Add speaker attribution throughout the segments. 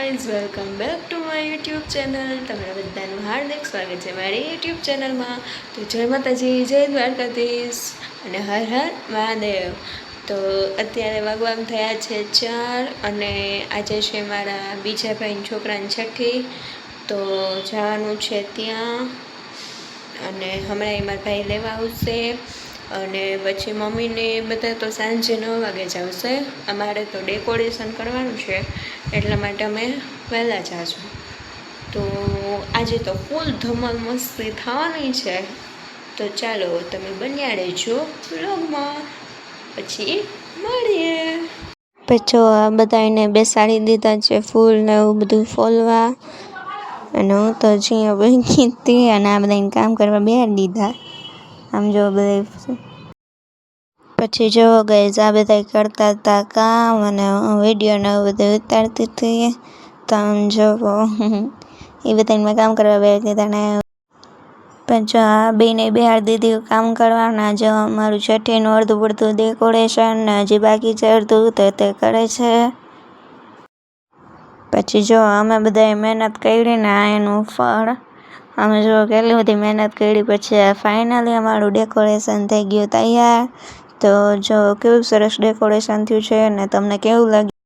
Speaker 1: Guys, welcome back to my YouTube channel. તમારા બધાનું હાર્દિક સ્વાગત છે મારી યુટ્યુબ ચેનલમાં. તો જય માતાજી, જય દ્વારકાધીશ અને હર હર મહાદેવ. તો અત્યારે વાગવામ થયા છે 4 અને આજે છે મારા બીજા ભાઈના છોકરાની છઠ્ઠી. તો જવાનું છે ત્યાં અને હમણાં એ મારા ભાઈ લેવા આવશે અને પછી મમ્મીને બધા તો સાંજે 9 વાગે જ આવશે. અમારે તો ડેકોરેશન કરવાનું છે એટલા માટે અમે વહેલા જાશું. તો આજે તો ફૂલ ધમાલ મસ્તી થવાની છે. તો ચાલો તમે બન્યા રહેજો વ્લોગમાં, પછી મળીએ. પછી આ બધાને બેસાડી દીધા છે ફૂલ ને એવું બધું ફોલવા, અને હું તો અહીંયા બેઠી હતી અને આ બધાને કામ કરવા બેસાડી દીધા. આમ જો બધા પછી જો ગાઈઝ આ બધા કરતા હતા કામ અને વિડીયો ને બધું ઉતારતી હતી. તો આમ જો એ બધાને મેં કામ કરવા બેસી દીધા ને પછી આ બેને બેહાડી દીધી કામ કરવાના. જો અમારું છઠ્ઠીનું અડધું પડતું ડેકોરેશન ને હજી બાકી છે અડધું, તો તે કરે છે. પછી જો અમે બધાએ મહેનત કરી ને આ એનું ફળ. અમે જો કેટલી બધી મહેનત કરી પછી ફાઇનલી અમારું ડેકોરેશન થઈ ગયું તૈયાર. તો જો કેવું સરસ ડેકોરેશન થયું છે ને તમને કેવું લાગ્યું.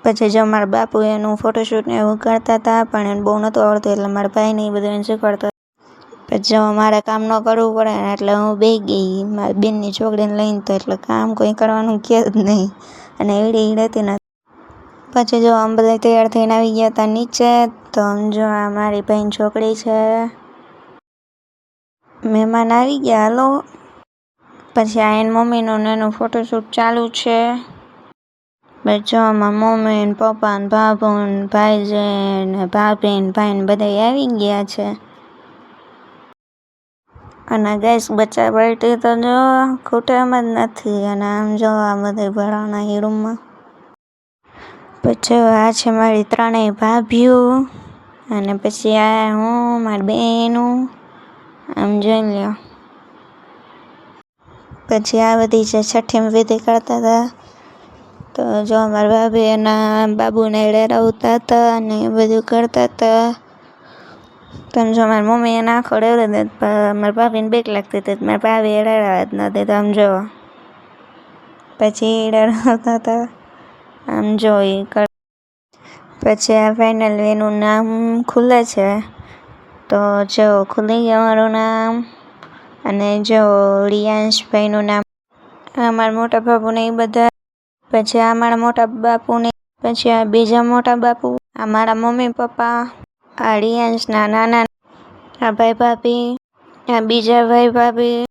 Speaker 1: પછી જો મારા બાપુ એનું ફોટોશૂટ ને એવું કરતા હતા, પણ એને બહુ નહોતું આવડતું એટલે મારા ભાઈને એ બધું એને શીખવાડતા. પછી જો મારે કામ ન કરવું પડે ને એટલે હું બેસી ગઈ મારી બેનની છોકરીને લઈને. તો એટલે કામ કોઈ કરવાનું કે જ નહીં અને એડી રહેતી નથી. પછી જો આમ બધા તૈયાર થઈને આવી ગયા હતા નીચે. તો આમ જો આ મારી ભાઈની છોકરી છે. મહેમાન આવી ગયા, હાલો. પછી આ એની મમ્મીનું ને એનું ફોટોશૂટ ચાલુ છે. પછી જો આમાં મમ્મી ને પપ્પા ને ભાભુ ને ભાઈજી ને ભાભી ને ભાઈ ને બધા આવી ગયા છે. અને ગેસ બચ્ચા પાર્ટી તો જો ખૂટે એમ જ નથી. અને આમ જો આ બધા ભરાણા એ રૂમમાં. પછી આ છે મારી ત્રણેય ભાભીઓ અને પછી આ હું મારી બેનું. આમ જોઈ લ્યો. પછી આ બધી છે છઠ્ઠીમાં વિધિ કરતા હતા. તો જો મારા ભાભી એના બાબુને રેડાવતા હતા અને એ બધું કરતા હતા. તમે જો મારી મમ્મી એને આખો રેડે દે, મારા ભાભીને બીક લાગતી હતી, મારા ભાભી રેડાવા જ નહોતી. તો આમ જો પછી રેડાવતા હતા. આમ જો એ પછી આ ફાઇનલી એનું નામ ખુલે છે. તો જો ખુલી ગયું અમારું નામ. અને જો રિયાંશભાઈનું નામ, આ મારા મોટા બાપુને એ બધા. પછી આ મારા મોટા બાપુને, પછી આ બીજા મોટા બાપુ, આ મારા મમ્મી પપ્પા, આ રિયાંશના નાના, આ ભાઈ ભાભી, આ બીજા ભાઈ ભાભી,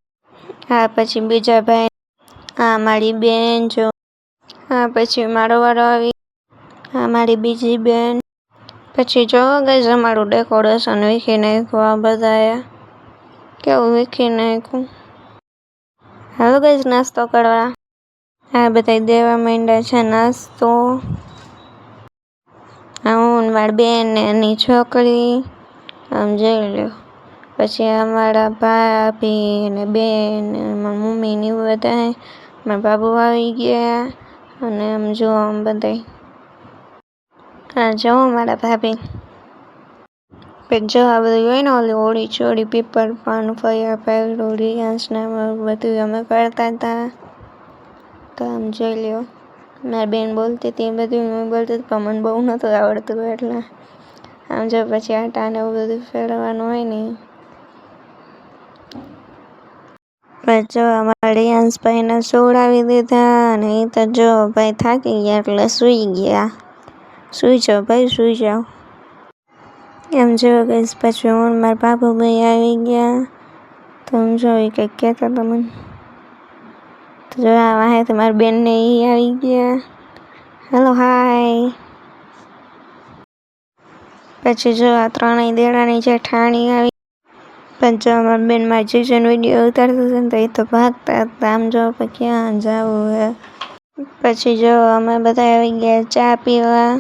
Speaker 1: આ પછી બીજા ભાઈ, આ મારી બેન જો, આ પછી મારો વારો આવી, આ મારી બીજી બેન. પછી જો ગાઈઝ અમારું ડેકોરેશન વીખી નાખ્યું. આ બધાએ કેવું વીખી નાખ્યું. હાલો ગાઈઝ નાસ્તો કરવા. આ બધા દેવા માંડ્યા છે નાસ્તો. આ હું મારી બેન ને એની છોકરી. આમ જોઈ લો. પછી અમારા ભાભી ને બેન ને મારી મમ્મી ને બધા. મારા બાબુ આવી ગયા અને આમ જો આમ બધા. હા જો મારા ભાભી. પછી જો આ બધું હોય ને ઓલી હોળી ચોળી પીપર પાન ફયા પાયડું રિયાંશના બધું અમે કરતા હતા. તો આમ જોઈ લ્યો. મારી બેન બોલતી હતી બધું હું બોલતી હતી, પણ મને બહુ નહોતું આવડતું એટલે. આમ જો પછી આટા ને એવું બધું ફેરવવાનું હોય ને. પછી જો અમારા રિયાંશભાઈને સુવડાવી દીધા અને એ તો જો ભાઈ થાકી ગયા એટલે સૂઈ ગયા. સૂઈ જાઓ ભાઈ, સૂઈ જાઓ. એમ જો ગઈશ. પછી હું મારા બાબુભાઈ આવી ગયા. તો આમ જો એ કંઈક કહેતા હતા મને. તો જો આ વાહે મારી બેનને એ આવી ગયા. Hello hi. પછી જો આ ત્રણેય દેરાણી જેઠાણી આવી. પણ જો અમારી બેન મારી જીજુનો વિડીયો ઉતારતી હતી ને તો એ તો ભાગતા હતા. આમ જો ક્યાં જવું હે. પછી જો અમે બધા આવી ગયા ચા પીવા.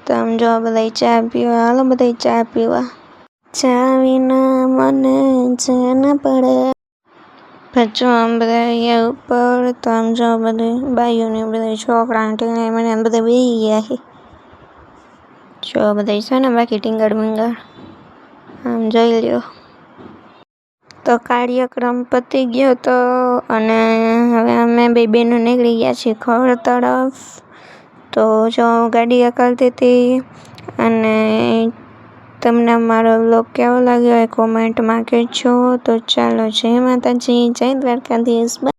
Speaker 1: તો આમ જો બધા ચા પીવા. હાલો બધા ચા પીવા. ચા વિના મને ચેન પડે. પછી જો આમ બધા અહીંયા ઉપર. તો આમ જો બધું બાઈઓને બધા છોકરા ટીણે મને બધા બેસી ગયા છે. જો બધા છે ને બાકી ટીંગળ મીંગળ આમ જોઈ લ્યો. તો કાર્યક્રમ પતી ગયો તો અને હવે અમે બે બહેનો નીકળી ગયા છીએ ઘર તરફ. તો જો ગાડી કરતી હતી અને તમને મારો વ્લોગ કેવો લાગ્યો એ કોમેન્ટમાં કહેજો. તો ચાલો, જય માતાજી, જય દ્વારકાધીશ.